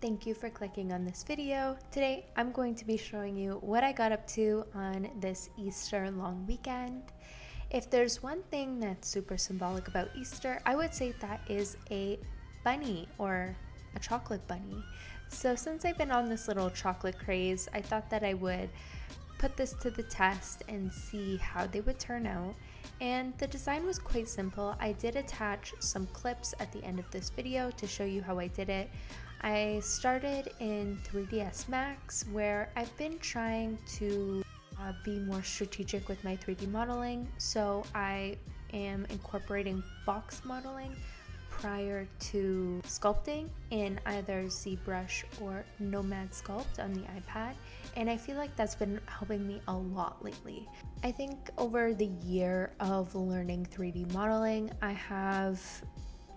Thank you for clicking on this video. Today I'm going to be showing you what I got up to on this Easter long weekend. If there's one thing that's super symbolic about Easter, I would say that is a bunny or a chocolate bunny. So since I've been on this little chocolate craze, I thought that I would put this to the test and see how they would turn out. And the design was quite simple. I did attach some clips at the end of this video to show you how I did it. I started in 3ds Max, where I've been trying to be more strategic with my 3D modeling, so I am incorporating box modeling prior to sculpting in either ZBrush or Nomad Sculpt on the iPad, and I feel like that's been helping me a lot lately. I think over the year of learning 3D modeling, I have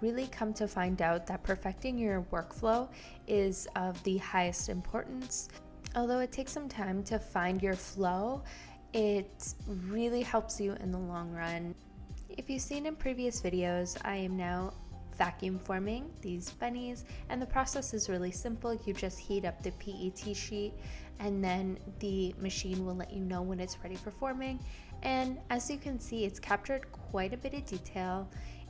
really come to find out that perfecting your workflow is of the highest importance. Although it takes some time to find your flow, it really helps you in the long run. If you've seen in previous videos, I am now vacuum forming these bunnies, and the process is really simple. You just heat up the PET sheet and then the machine will let you know when it's ready for forming. And as you can see, it's captured quite a bit of detail.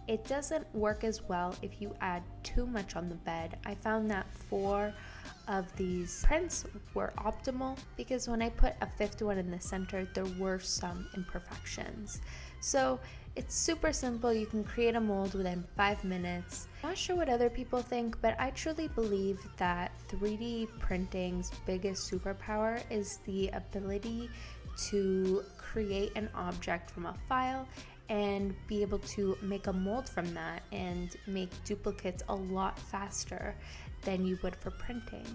It doesn't work as well if you add too much on the bed. I found that 4 of these prints were optimal because when I put a 5th one in the center, there were some imperfections. So it's super simple. You can create a mold within 5 minutes. I'm not sure what other people think, but I truly believe that 3D printing's biggest superpower is the ability to create an object from a file and be able to make a mold from that and make duplicates a lot faster than you would for printing.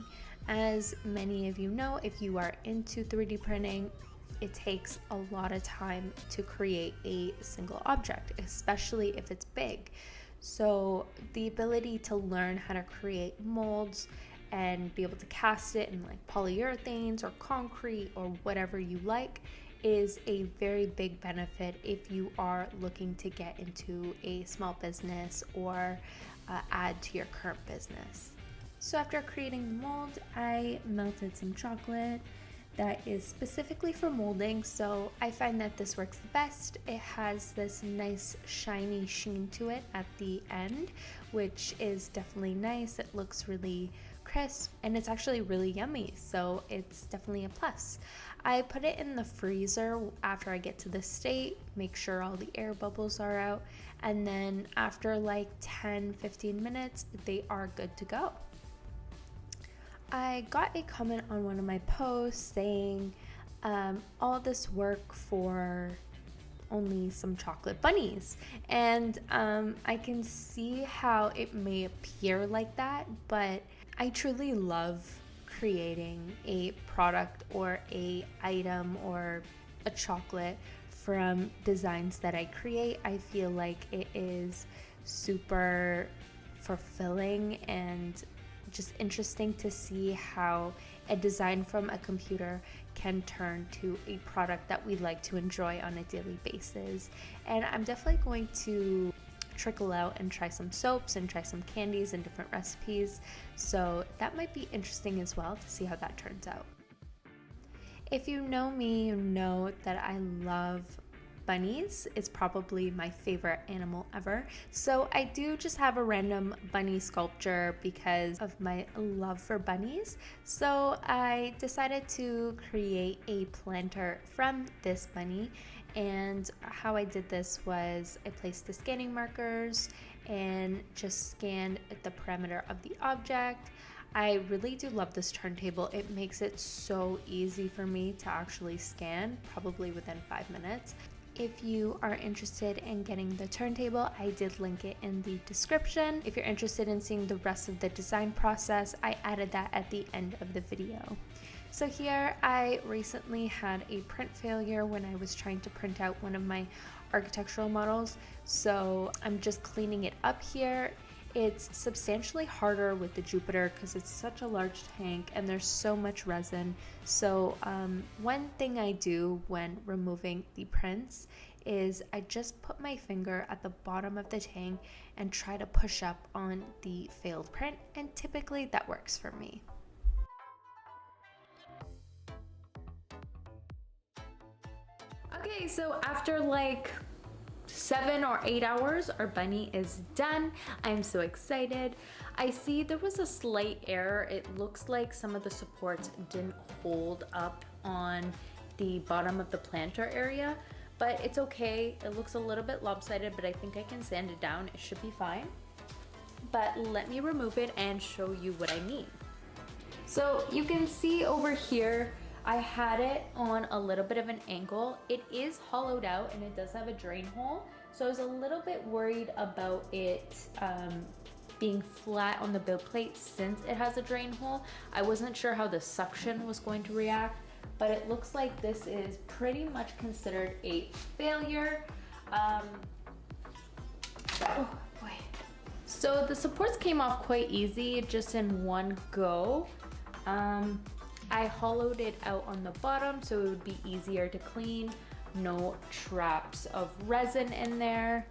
As many of you know, if you are into 3D printing, it takes a lot of time to create a single object, especially if it's big. So the ability to learn how to create molds and be able to cast it in like polyurethanes or concrete or whatever you like is a very big benefit if you are looking to get into a small business or add to your current business. So after creating the mold, I melted some chocolate that is specifically for molding, so I find that this works the best. It has this nice shiny sheen to it at the end, which is definitely nice. It looks really crisp and it's actually really yummy, so it's definitely a plus. I put it in the freezer after I get to this state, make sure all the air bubbles are out, and then after like 10-15 minutes they are good to go. I got a comment on one of my posts saying all this work for only some chocolate bunnies, and I can see how it may appear like that, but I truly love creating a product or a item or a chocolate from designs that I create. I feel like it is super fulfilling and just interesting to see how a design from a computer can turn to a product that we like to enjoy on a daily basis. And I'm definitely going to trickle out and try some soaps and try some candies and different recipes, so that might be interesting as well to see how that turns out. If you know me, you know that I love bunnies. It's probably my favorite animal ever, so I do just have a random bunny sculpture because of my love for bunnies. So I decided to create a planter from this bunny, and how I did this was I placed the scanning markers and just scanned the parameter of the object. I really do love this turntable. It makes it so easy for me to actually scan, probably within 5 minutes. If you are interested in getting the turntable, I did link it in the description. If you're interested in seeing the rest of the design process, I added that at the end of the video. So here, I recently had a print failure when I was trying to print out one of my architectural models, so I'm just cleaning it up here. It's substantially harder with the Jupiter because it's such a large tank and there's so much resin. So one thing I do when removing the prints is I just put my finger at the bottom of the tang and try to push up on the failed print, and typically that works for me. Okay, so after like 7 or 8 hours, our bunny is done. I'm so excited. I see there was a slight error. It looks like some of the supports didn't hold up on the bottom of the planter area, but it's okay. It looks a little bit lopsided, but I think I can sand it down. It should be fine. But let me remove it and show you what I mean. So you can see over here, I had it on a little bit of an angle. It is hollowed out and it does have a drain hole. So I was a little bit worried about it being flat on the build plate since it has a drain hole. I wasn't sure how the suction was going to react, but it looks like this is pretty much considered a failure. Oh boy. So the supports came off quite easy, just in one go. I hollowed it out on the bottom so it would be easier to clean. No traps of resin in there.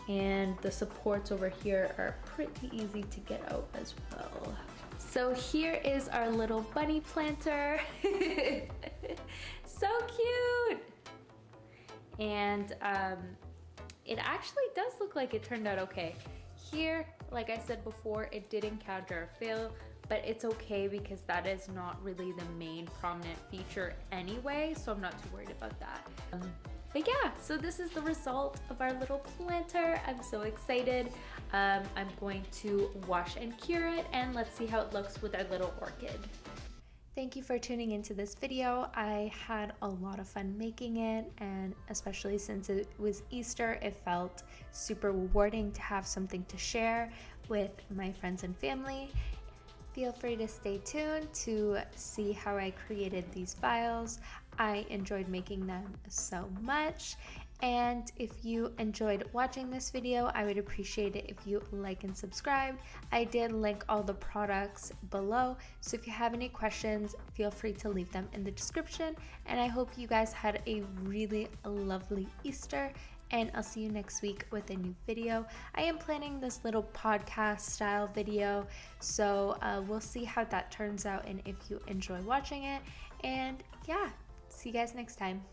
And the supports over here are pretty easy to get out as well. So here is our little bunny planter. So cute. And it actually does look like it turned out okay. Here, like I said before, it did encounter a fail, but it's okay because that is not really the main prominent feature anyway, so I'm not too worried about that. But yeah, so this is the result of our little planter. I'm so excited. I'm going to wash and cure it, and let's see how it looks with our little orchid. Thank you for tuning into this video. I had a lot of fun making it, and especially since it was Easter, it felt super rewarding to have something to share with my friends and family. Feel free to stay tuned to see how I created these files. I enjoyed making them so much. And if you enjoyed watching this video, I would appreciate it if you like and subscribe. I did link all the products below, so if you have any questions, feel free to leave them in the description. And I hope you guys had a really lovely Easter, and I'll see you next week with a new video. I am planning this little podcast style video, so we'll see how that turns out and if you enjoy watching it. And yeah, see you guys next time.